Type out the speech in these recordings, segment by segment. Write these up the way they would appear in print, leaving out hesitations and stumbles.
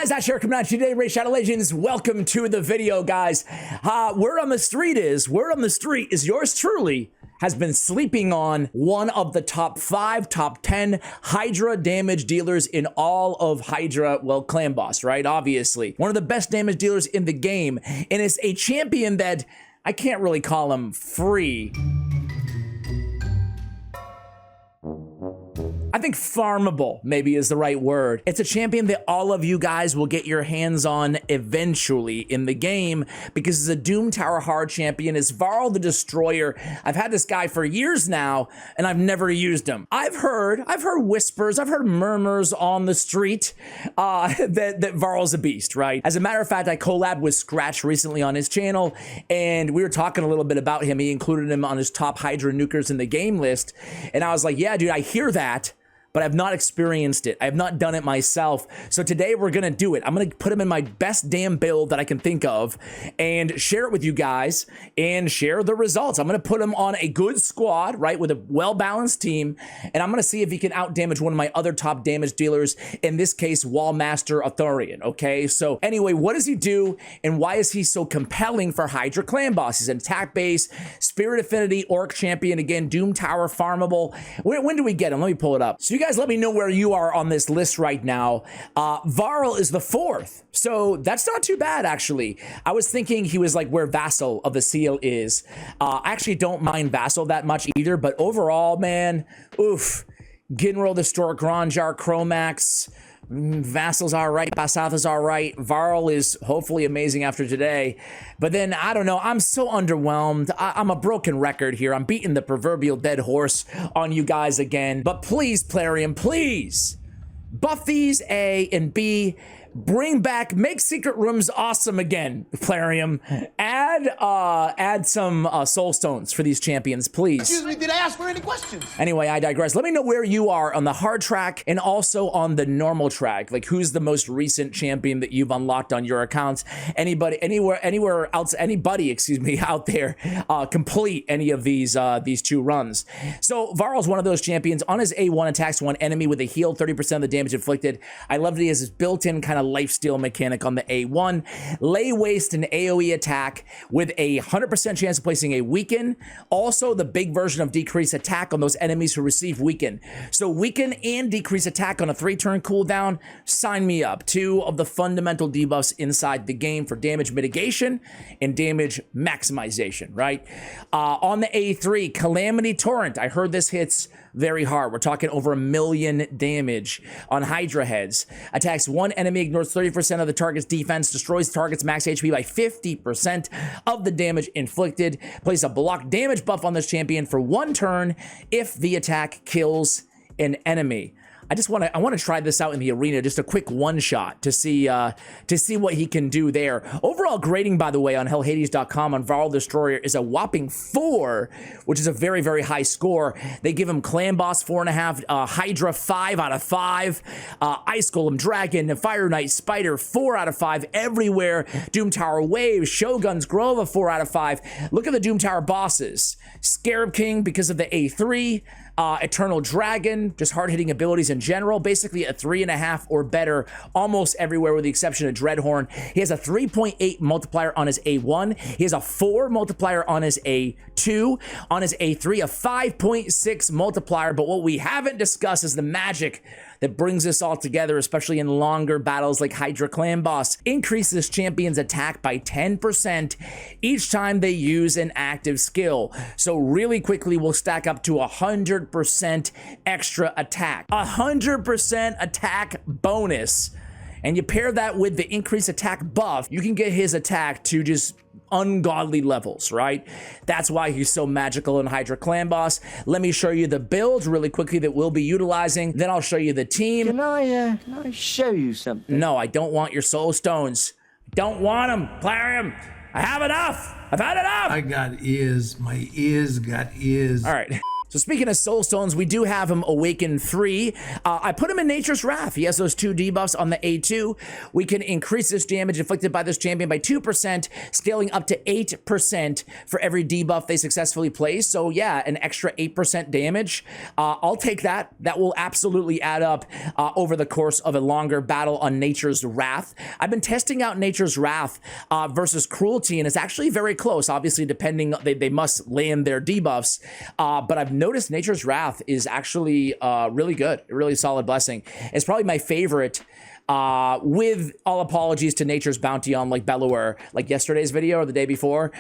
guys, Ash here coming at you today, Ray Shadow Legends. Welcome to the video, guys. Word on the street is yours truly has been sleeping on one of the top 5, top 10 HYDRA damage dealers in all of HYDRA, well, Clan Boss, right? Obviously. One of the best damage dealers in the game, and it's a champion that I can't really call him free. I think farmable maybe is the right word. It's a champion that all of you guys will get your hands on eventually in the game because it's a Doom Tower hard champion. It's VARL the Destroyer. I've had this guy for years now and I've never used him. I've heard whispers, I've heard murmurs on the street that VARL's a beast, right? As a matter of fact, I collabed with Scratch recently on his channel and we were talking a little bit about him. He included him on his top HYDRA nukers in the game list. And I was like, yeah, dude, I hear that, but I've not experienced it. I have not done it myself. So today we're gonna do it. I'm gonna put him in my best damn build that I can think of and share it with you guys and share the results. I'm gonna put him on a good squad, right, with a well-balanced team, and I'm gonna see if he can out-damage one of my other top damage dealers, in this case, Wall Master Arthurian, okay? So anyway, what does he do and why is he so compelling for HYDRA Clan Boss? He's an attack base, Spirit Affinity, Orc Champion, again, Doom Tower farmable. When do we get him? Let me pull it up. So you guys let me know where you are on this list right now. VARL is the 4th, so that's not too bad, actually. I was thinking he was like where Vassal of the Seal is. I actually don't mind Vassal that much either, but overall, man, oof. Ginro the Stork, Granjar, Chromax, Vassal's all right, Basatha's all right, VARL is hopefully amazing after today, but then, I don't know, I'm so underwhelmed. I'm a broken record here. I'm beating the proverbial dead horse on you guys again, but please, Plarium, please, buff these A and B, bring back, make secret rooms awesome again, Plarium. Add some soul stones for these champions, please. Excuse me, did I ask for any questions? Anyway, I digress. Let me know where you are on the hard track and also on the normal track. Like, who's the most recent champion that you've unlocked on your accounts? Anybody, anywhere else, anybody, excuse me, out there complete any of these 2 runs. So VARL's one of those champions. On his A1, attacks one enemy with a heal, 30% of the damage inflicted. I love that he has his built-in kind of lifesteal mechanic on the A1. Lay waste and AoE attack with a 100% chance of placing a weaken. Also, the big version of decrease attack on those enemies who receive weaken. So weaken and decrease attack on a 3-turn cooldown. Sign me up. 2 of the fundamental debuffs inside the game for damage mitigation and damage maximization, right? On the A3, Calamity Torrent. I heard this hits very hard. We're talking over 1 million damage on HYDRA heads. Attacks one enemy, ignores 30% of the target's defense, destroys the target's max HP by 50% of the damage inflicted. Place a block damage buff on this champion for 1 turn if the attack kills an enemy. I want to try this out in the arena, just a quick one-shot to see what he can do there. Overall grading, by the way, on hellhades.com on VARL Destroyer is a whopping 4, which is a very, very high score. They give him Clan Boss 4.5, HYDRA 5 out of 5, Ice Golem, Dragon, Fire Knight, Spider 4 out of 5 everywhere. Doom Tower Wave, Shogun's Grove a 4 out of 5. Look at the Doom Tower bosses. Scarab King because of the A3. Eternal Dragon, just hard-hitting abilities in general, basically a 3.5 or better almost everywhere with the exception of Dreadhorn. He has a 3.8 multiplier on his A1. He has a 4 multiplier on his A2. On his A3, a 5.6 multiplier, but what we haven't discussed is the magic that brings this all together, especially in longer battles like HYDRA Clan Boss. Increase this champion's attack by 10% each time they use an active skill. So really quickly, we'll stack up to 100% extra attack. 100% attack bonus. And you pair that with the increased attack buff, you can get his attack to just ungodly levels, right? That's why he's so magical in HYDRA Clan Boss. Let me show you the build really quickly that we'll be utilizing. Then I'll show you the team. Can I show you something? No, I don't want your soul stones. Don't want them, Plarium. I have enough. I've had enough. I got ears. My ears got ears. All right. So speaking of soul stones, we do have him Awaken 3. I put him in Nature's Wrath. He has those 2 debuffs on the A2. We can increase this damage inflicted by this champion by 2%, scaling up to 8% for every debuff they successfully place. So yeah, an extra 8% damage. I'll take that. That will absolutely add up over the course of a longer battle on Nature's Wrath. I've been testing out Nature's Wrath versus Cruelty, and it's actually very close. Obviously, depending, they must land their debuffs, but I've noticed Nature's Wrath is actually really good, a really solid blessing. It's probably my favorite, with all apologies to Nature's Bounty on like Bellower, like yesterday's video or the day before.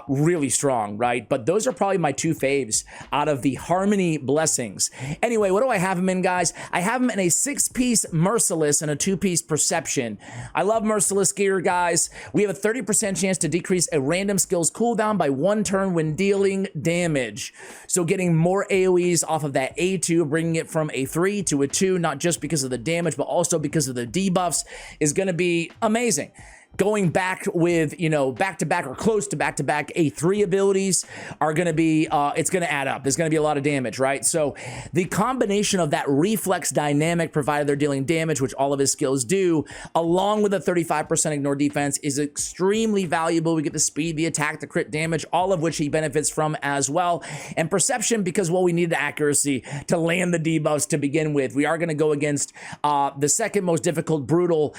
Really strong, right? But those are probably my 2 faves out of the Harmony blessings. Anyway, what do I have him in, guys? I have him in a 6-piece Merciless and a 2-piece Perception. I love Merciless gear, guys. We have a 30% chance to decrease a random skill's cooldown by 1 turn when dealing damage. So getting more AoEs off of that A2, bringing it from a 3 to a 2, not just because of the damage, but also because of the debuffs, is going to be amazing. Going back with, you know, back-to-back or close to back-to-back A3 abilities are going to be, it's going to add up. There's going to be a lot of damage, right? So the combination of that reflex dynamic, provided they're dealing damage, which all of his skills do, along with a 35% ignore defense, is extremely valuable. We get the speed, the attack, the crit damage, all of which he benefits from as well. And Perception, because, well, we need the accuracy to land the debuffs to begin with. We are going to go against the second most difficult, brutal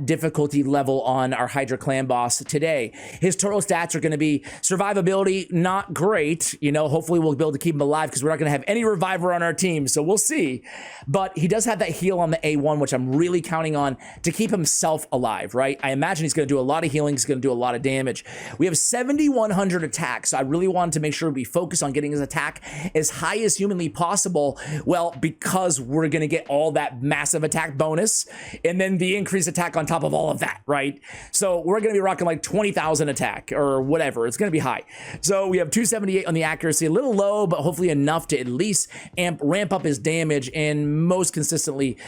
difficulty level on our HYDRA clan boss today. His total stats are going to be survivability, not great. You know, hopefully we'll be able to keep him alive because we're not going to have any reviver on our team, so we'll see. But he does have that heal on the A1, which I'm really counting on to keep himself alive, right? I imagine he's going to do a lot of healing. He's going to do a lot of damage. We have 7,100 attacks, so I really wanted to make sure we focus on getting his attack as high as humanly possible. Well, because we're going to get all that massive attack bonus and then the increased attack on top of all of that, right? So we're going to be rocking like 20,000 attack or whatever. It's going to be high. So we have 278 on the accuracy, a little low, but hopefully enough to at least ramp up his damage and most consistently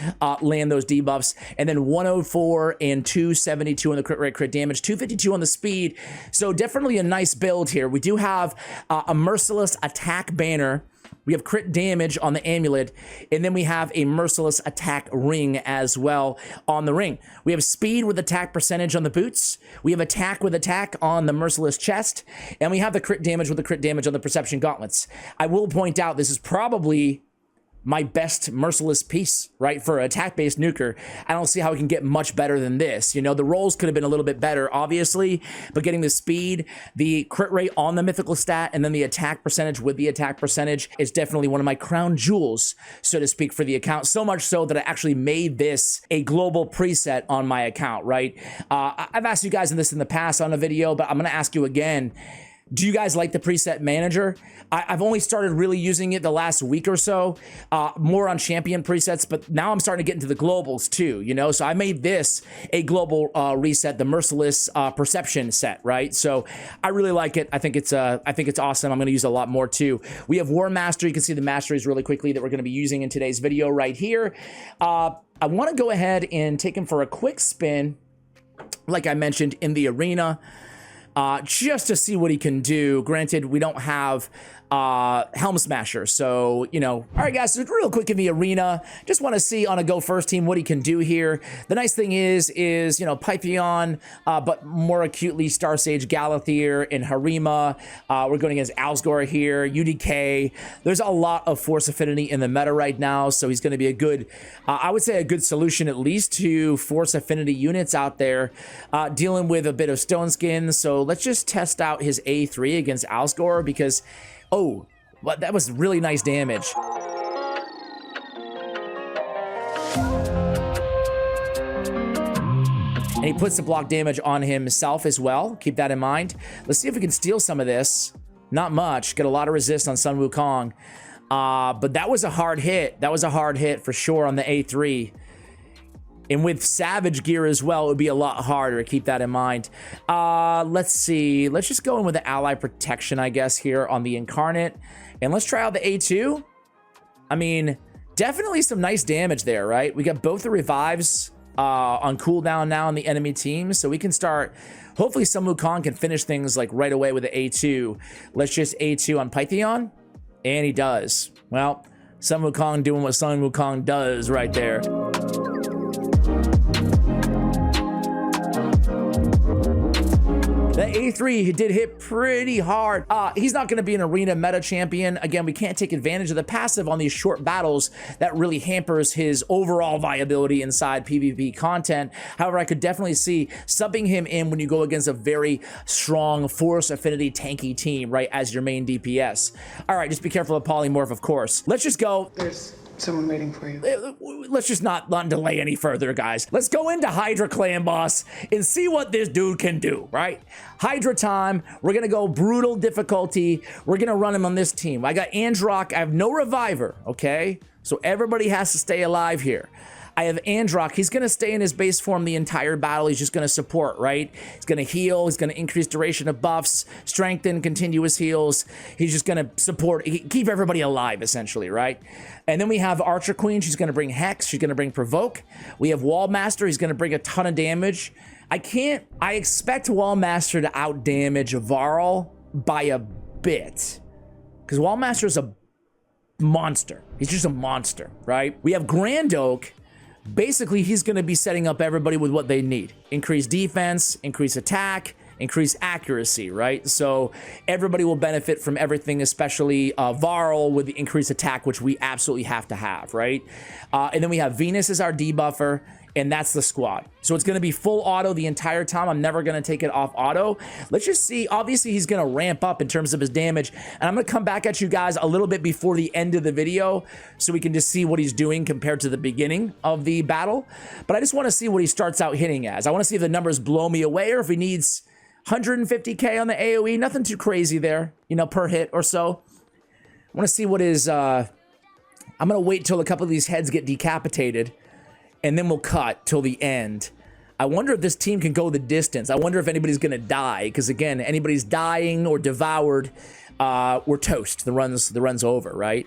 land those debuffs. And then 104 and 272 on the crit rate, crit damage, 252 on the speed. So definitely a nice build here. We do have a Merciless attack banner. We have crit damage on the amulet, and then we have a Merciless attack ring as well on the ring. We have speed with attack percentage on the boots. We have attack with attack on the Merciless chest, and we have the crit damage with the crit damage on the Perception gauntlets. I will point out this is probably my best Merciless piece, right? For attack-based nuker. I don't see how we can get much better than this. You know, the rolls could have been a little bit better, obviously, but getting the speed, the crit rate on the mythical stat, and then the attack percentage with the attack percentage is definitely one of my crown jewels, so to speak, for the account. So much so that I actually made this a global preset on my account, right? I've asked you guys this in the past on a video, but I'm going to ask you again. Do you guys like the preset manager? I've only started really using it the last week or so, more on champion presets, but now I'm starting to get into the globals too, you know? So I made this a global reset, the Merciless Perception set, right? So I really like it. I think it's awesome. I'm gonna use it a lot more too. We have War Mastery. You can see the Masteries really quickly that we're gonna be using in today's video right here. I wanna go ahead and take him for a quick spin, like I mentioned, in the arena. Just to see what he can do. Granted, we don't have Helm Smasher, so, you know. All right, guys, so real quick in the arena, just want to see on a Go First team what he can do here. The nice thing is, you know, Pythion, but more acutely Star Sage Galathier and Harima. We're going against Alsgor here, UDK. There's a lot of Force Affinity in the meta right now, so he's going to be a good, I would say a good solution at least to Force Affinity units out there, dealing with a bit of Stone Skin. So let's just test out his A3 against Alsgor because, oh, well, that was really nice damage. And he puts the block damage on himself as well. Keep that in mind. Let's see if we can steal some of this. Not much. Get a lot of resist on Sun Wukong. But that was a hard hit. That was a hard hit for sure on the A3. And with Savage gear as well, it would be a lot harder. Keep that in mind. Let's see. Let's just go in with the Ally Protection, I guess, here on the Incarnate. And let's try out the A2. I mean, definitely some nice damage there, right? We got both the revives on cooldown now on the enemy team. So we can start... Hopefully, Sun Wukong can finish things like right away with the A2. Let's just A2 on Pythion. And he does. Well, Sun Wukong doing what Sun Wukong does right there. The A3 he did hit pretty hard. He's not going to be an arena meta champion. Again, we can't take advantage of the passive on these short battles. That really hampers his overall viability inside PvP content. However, I could definitely see subbing him in when you go against a very strong Force Affinity tanky team, right, as your main DPS. All right, just be careful of Polymorph, of course. Let's just go. There's someone waiting for you. Let's just not delay any further, guys. Let's go into Hydra Clan Boss and see what this dude can do, right? Hydra time. We're going to go brutal difficulty. We're going to run him on this team. I got Androck. I have no reviver, okay? So everybody has to stay alive here. I have Androck. He's going to stay in his base form the entire battle. He's just going to support, right? He's going to heal. He's going to increase duration of buffs, strengthen, continuous heals. He's just going to support, keep everybody alive, essentially, right? And then we have Archer Queen. She's going to bring Hex. She's going to bring Provoke. We have Wall Master. He's going to bring a ton of damage. I expect Wall Master to out-damage VARL by a bit. Because Wall Master is a monster. He's just a monster, right? We have Grand Oak. Basically, he's going to be setting up everybody with what they need. Increase defense, increase attack, increase accuracy, right? So everybody will benefit from everything, especially VARL with the increased attack, which we absolutely have to have, right? And then we have Venus as our debuffer, and that's the squad. So it's going to be full auto the entire time. I'm never going to take it off auto. Let's just see. Obviously, he's going to ramp up in terms of his damage. And I'm going to come back at you guys a little bit before the end of the video so we can just see what he's doing compared to the beginning of the battle. But I just want to see what he starts out hitting as. I want to see if the numbers blow me away or if he needs 150K on the AoE. Nothing too crazy there, you know, per hit or so. I want to see what his... I'm going to wait till a couple of these heads get decapitated, and then we'll cut till the end. I wonder if this team can go the distance. I wonder if anybody's going to die, because again, anybody's dying or devoured, we're toast. The run's over, right?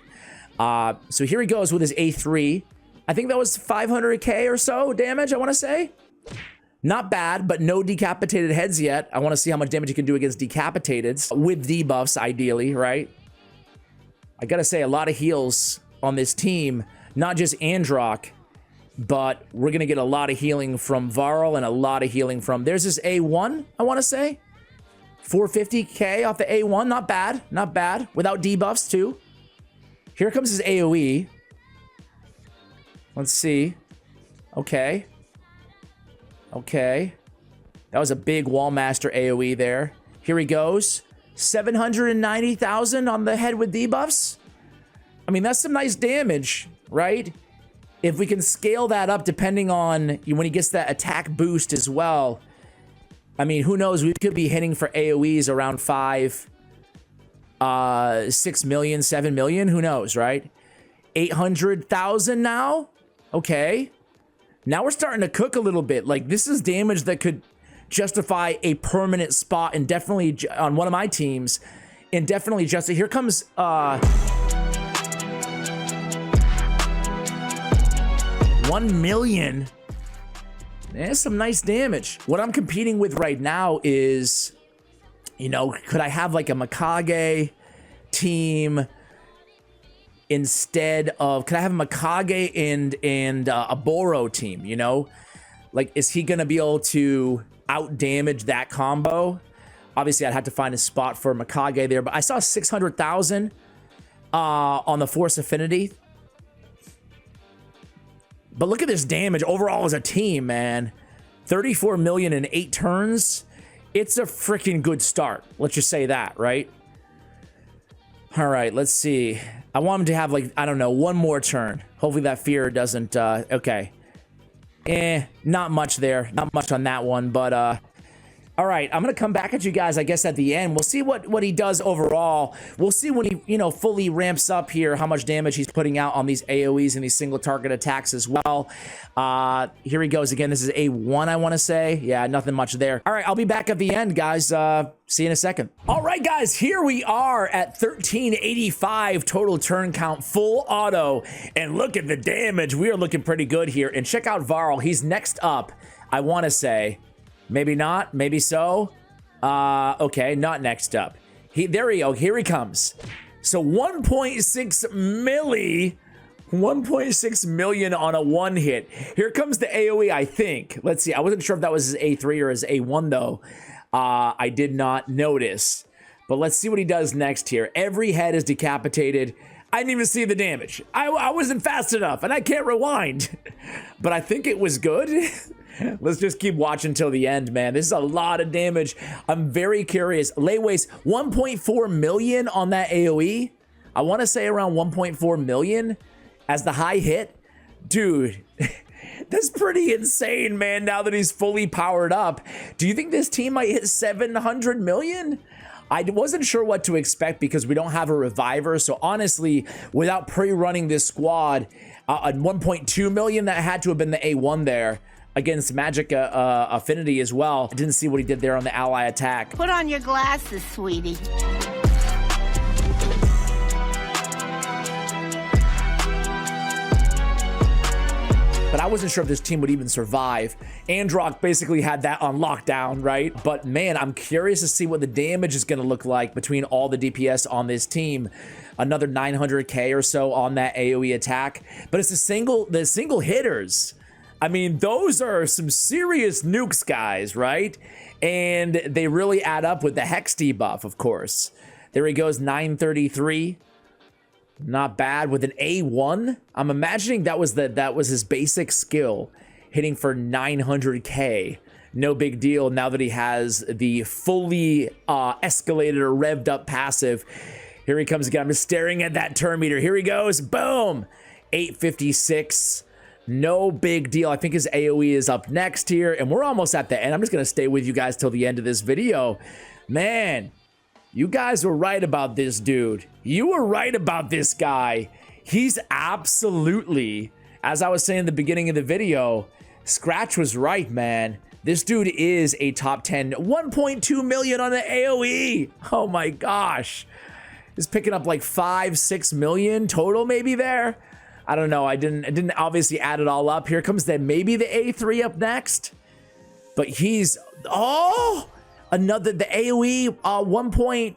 So here he goes with his A3. I think that was 500K or so damage, I want to say. Not bad, but no decapitated heads yet. I want to see how much damage he can do against decapitated with debuffs, ideally, right? I got to say, a lot of heals on this team, not just Androck, but we're going to get a lot of healing from VARL and a lot of healing from... There's this A1, I want to say. 450K off the A1. Not bad. Not bad. Without debuffs, too. Here comes his AoE. Let's see. Okay. Okay. That was a big Wallmaster AoE there. Here he goes. 790,000 on the head with debuffs. I mean, that's some nice damage, right? If we can scale that up depending on when he gets that attack boost as well. I mean, who knows? We could be hitting for AoEs around 6 million, 7 million. Who knows, right? 800,000 now? Okay. Now we're starting to cook a little bit. Like, this is damage that could justify a permanent spot, and definitely on one of my teams, and definitely just... Here comes... 1 million. That's some nice damage. What I'm competing with right now is, you know, could I have like a Mikage team instead of... Could I have a Mikage and a Boro team, you know? Like, is he going to be able to out-damage that combo? Obviously, I'd have to find a spot for Mikage there, but I saw 600,000 on the Force Affinity. But look at this damage overall as a team, man. 34 million in 8 turns. It's a freaking good start. Let's just say that, right? All right, let's see. I want him to have, like, I don't know, one more turn. Hopefully that fear doesn't... okay. Not much there. Not much on that one, but... All right, I'm going to come back at you guys, I guess, at the end. We'll see what he does overall. We'll see when he, you know, fully ramps up here, how much damage he's putting out on these AoEs and these single target attacks as well. Here he goes again. This is A1, I want to say. Yeah, nothing much there. All right, I'll be back at the end, guys. See you in a second. All right, guys, here we are at 1385 total turn count, full auto. And look at the damage. We are looking pretty good here. And check out VARL. He's next up, I want to say. Maybe not, maybe so. Okay, not next up. There we go, here he comes. So 1.6 milli, 1.6 million on a one hit. Here comes the AoE, I think. Let's see. I wasn't sure if that was his A3 or his A1 though. I did not notice. But let's see what he does next here. Every head is decapitated. I didn't even see the damage. I wasn't fast enough, and I can't rewind. But I think it was good. Let's just keep watching till the end, man. This is a lot of damage. I'm very curious. Layways, 1.4 million on that AoE. I want to say around 1.4 million as the high hit. Dude, that's pretty insane, man, now that he's fully powered up. Do you think this team might hit 700 million? I wasn't sure what to expect because we don't have a reviver. So honestly, without pre-running this squad, at 1.2 million, that had to have been the A1 there against Magic Affinity as well. I didn't see what he did there on the ally attack. Put on your glasses, sweetie. But I wasn't sure if this team would even survive. Androck basically had that on lockdown, right? But man, I'm curious to see what the damage is going to look like between all the DPS on this team. Another 900k or so on that AoE attack. But it's the single hitters. I mean, those are some serious nukes, guys, right? And they really add up with the Hex debuff, of course. There he goes, 933. Not bad with an A1. I'm imagining that was his basic skill, hitting for 900k. No big deal now that he has the fully escalated or revved up passive. Here he comes again. I'm just staring at that turn meter. Here he goes. Boom. 856. No big deal. I think his AoE is up next here, and we're almost at the end. I'm just going to stay with you guys till the end of this video. Man, you guys were right about this dude. You were right about this guy. He's absolutely, as I was saying in the beginning of the video, Scratch was right, man. This dude is a top 10. 1.2 million on the AoE. Oh my gosh. He's picking up like 5-6 million total maybe there. I don't know. I didn't obviously add it all up. Here comes maybe the A3 up next. But he's, oh, another, the AoE 1.2,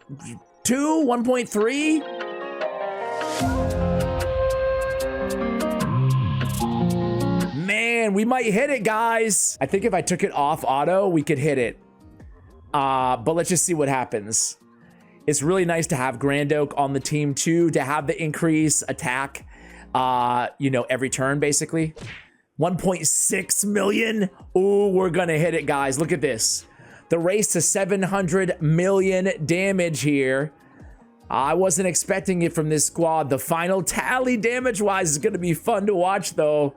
1.3. Man, we might hit it, guys. I think if I took it off auto, we could hit it. But let's just see what happens. It's really nice to have Grand Oak on the team too, to have the increase attack, you know, every turn basically. 1.6 million. Ooh, we're gonna hit it, guys. Look at this. The race to 700 million damage here. I wasn't expecting it from this squad. The final tally damage-wise is gonna be fun to watch though.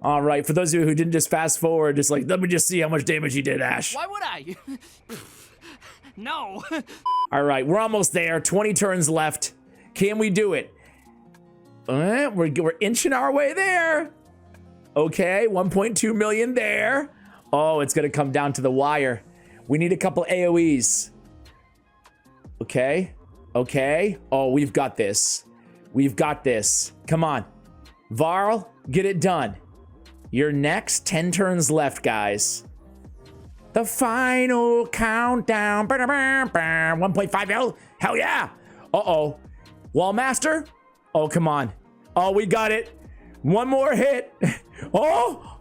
All right, for those of you who didn't just fast forward, just like, let me just see how much damage he did, Ash. Why would I? No. All right, we're almost there. 20 turns left. Can we do it? We're inching our way there. Okay, 1.2 million there. Oh, it's gonna come down to the wire. We need a couple AoEs. Okay, okay. Oh, we've got this. We've got this. Come on. VARL, get it done. You're next. 10 turns left, guys. The final countdown. 1.5 mil. Hell yeah. Uh-oh. Wallmaster? Oh, come on. Oh, we got it. One more hit. Oh.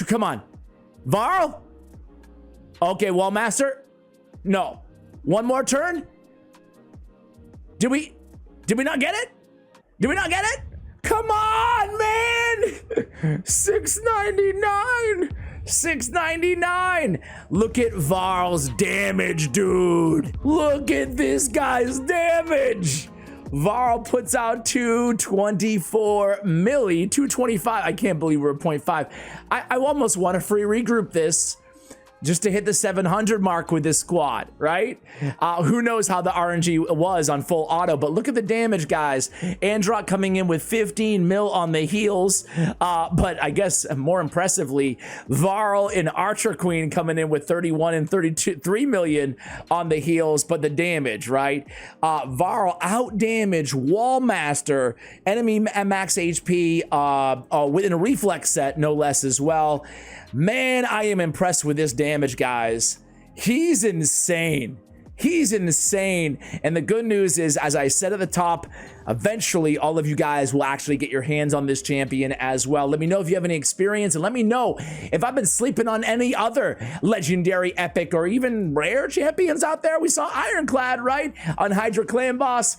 Come on. VARL? Okay, Wallmaster? No. One more turn? Did we not get it? Did we not get it? Come on, man! 699! 699! Look at VARL's damage, dude! Look at this guy's damage! VARL puts out 224 milli, 225. I can't believe we're at 0.5. I almost want to free regroup this just to hit the 700 mark with this squad, right? Who knows how the RNG was on full auto, but look at the damage, guys. Androck coming in with 15 mil on the heels, but I guess more impressively, VARL and Archer Queen coming in with 31 and 3 million on the heels, but the damage, right? VARL out damage Wallmaster, enemy max HP within a reflex set, no less as well. Man, I am impressed with this damage, guys. He's insane. He's insane. And the good news is, as I said at the top, eventually all of you guys will actually get your hands on this champion as well. Let me know if you have any experience, and let me know if I've been sleeping on any other legendary, epic, or even rare champions out there. We saw Ironclad, right, on HYDRA Clan Boss.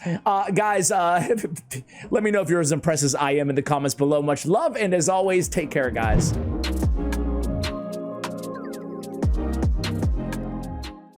Guys, let me know if you're as impressed as I am in the comments below. Much love, and as always, take care, guys.